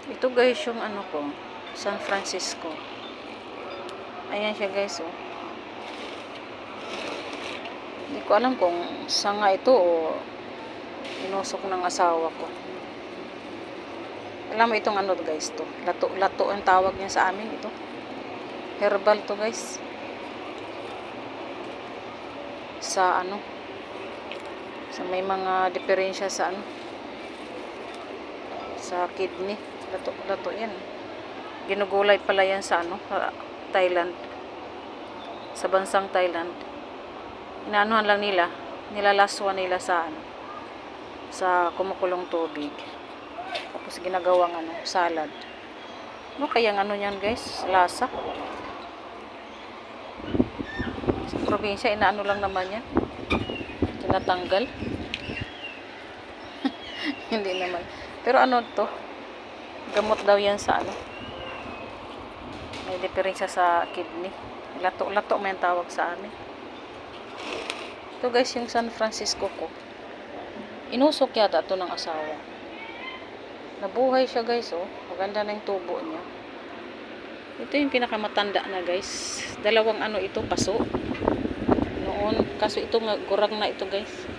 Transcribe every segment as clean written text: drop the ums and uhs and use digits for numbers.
Ito guys yung ano ko, San Francisco. Ayan siya guys oh. Hindi ko alam kung sanga ito o inusok ng asawa ko. Alam mo itong ano guys to. Lato ang tawag niya sa amin ito. Herbal to guys. Sa ano. Sa may mga diferensya sa ano. Sa kidney. Lato yan. Ginugulay pala yan sa ano. Thailand. Sa bansang Thailand. Inaanuhan lang nila. Nilalaswa nila sa ano. Sa kumukulong tubig. Tapos ginagawang ano, salad. Ano kayang ano niyan guys? Lasa. Sa probinsya, inaano lang naman yan. Tinatanggal. Hindi naman. Pero ano to? Gamot daw yan sa ano. May diferensya sa kidney. Lato may tawag sa amin. Ito guys, yung San Francisco ko. Inusok yata to ng asawa. Nabuhay siya guys oh. Maganda na yung tubo niya. Ito yung pinakamatanda na guys. Dalawang ano ito, paso. Noon, kaso ito gurang na ito guys.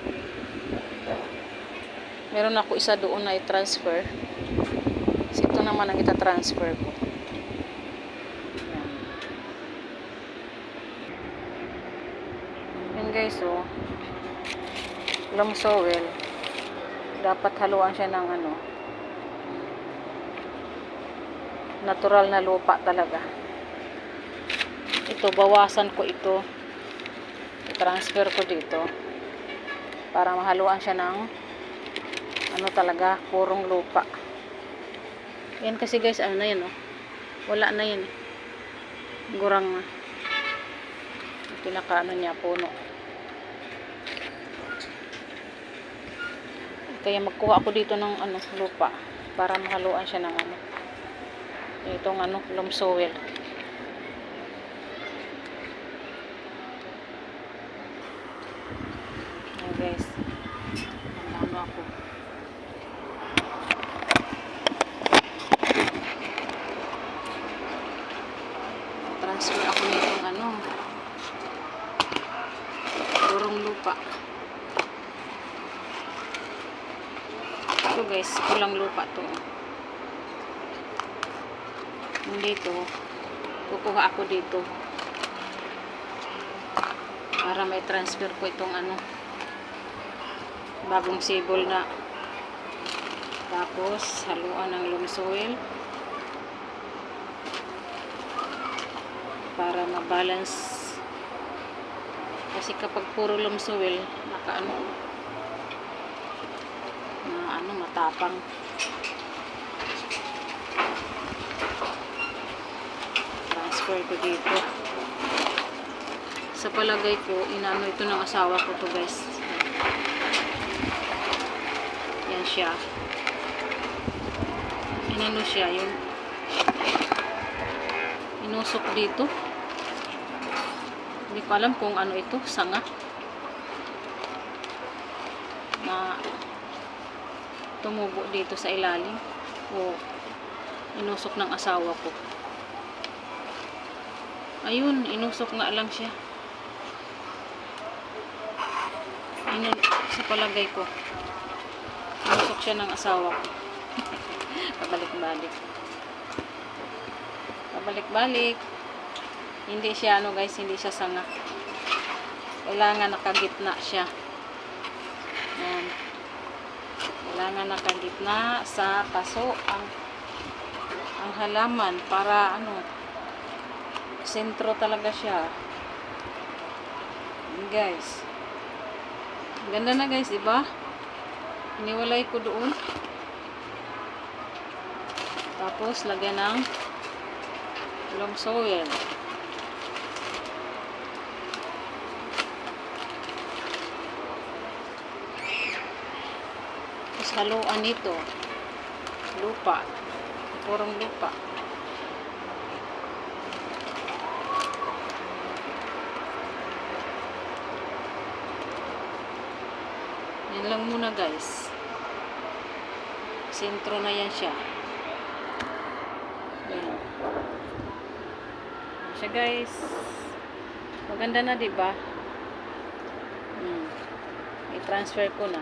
Meron ako isa doon na i-transfer. So, ito naman ang ita-transfer ko. Yan guys oh. Long sowel. Dapat haluan siya ng ano. Natural na lupa talaga. Ito, bawasan ko ito. I-transfer ko dito. Para mahaluan siya ng ano talaga, purong lupa. Yan kasi guys, ano na yan oh. Wala na yan. Gurang na. Pinaka ano niya, puno. Kaya magkuha ako dito ng ano, lupa. Para mahaluan siya ng ano. Itong ano, loam soil. Ayan guys. Ano ako. Transfer ako nitong ano. Purong lupa. Ito guys, kulang lupa to. Dito, kukuha ako dito para may transfer ko itong ano bagong sibol na, tapos haluan ng loam soil para ma-balance kasi kapag puro loam soil matapang. Transfer ko dito. Sa palagay ko, inaano ito ng asawa ko to guys. Yan siya. Inano siya, yung inusok dito. Hindi ko alam kung ano ito, sanga. Na tumubo dito sa ilalim. O inusok ng asawa ko. Ayun, inusok nga lang siya. Sa palagay ko. Inusok siya ng asawa ko. Pabalik-balik. Pabalik-balik. Hindi siya, ano guys, hindi siya sanga. Kailangan nakagitna siya. Ayan. Kailangan nakagitna sa paso ang halaman para ano, sentro talaga siya. Guys. Ganda na guys, diba? Iniwalay ko doon. Tapos, lagyan ng loam soil. Tapos, haluan nito. Lupa. Purong lupa. Yan lang muna guys. Sentro na yan siya. Ayan. Siya guys. Maganda na, di ba? I-transfer ko na.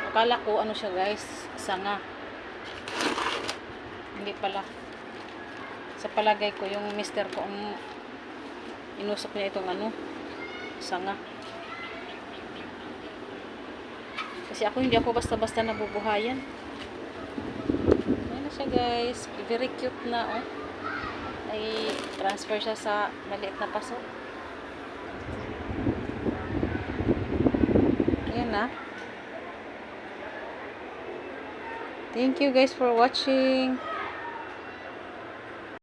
Akala ko ano siya guys, sanga. Hindi pala. Sa palagay ko yung mister ko ang inusok niya itong ano, sanga. Kasi hindi ako basta-basta nabubuhayan. Ayan na siya guys. Very cute na oh. Ay transfer siya sa maliit na paso. Ayan na. Thank you guys for watching.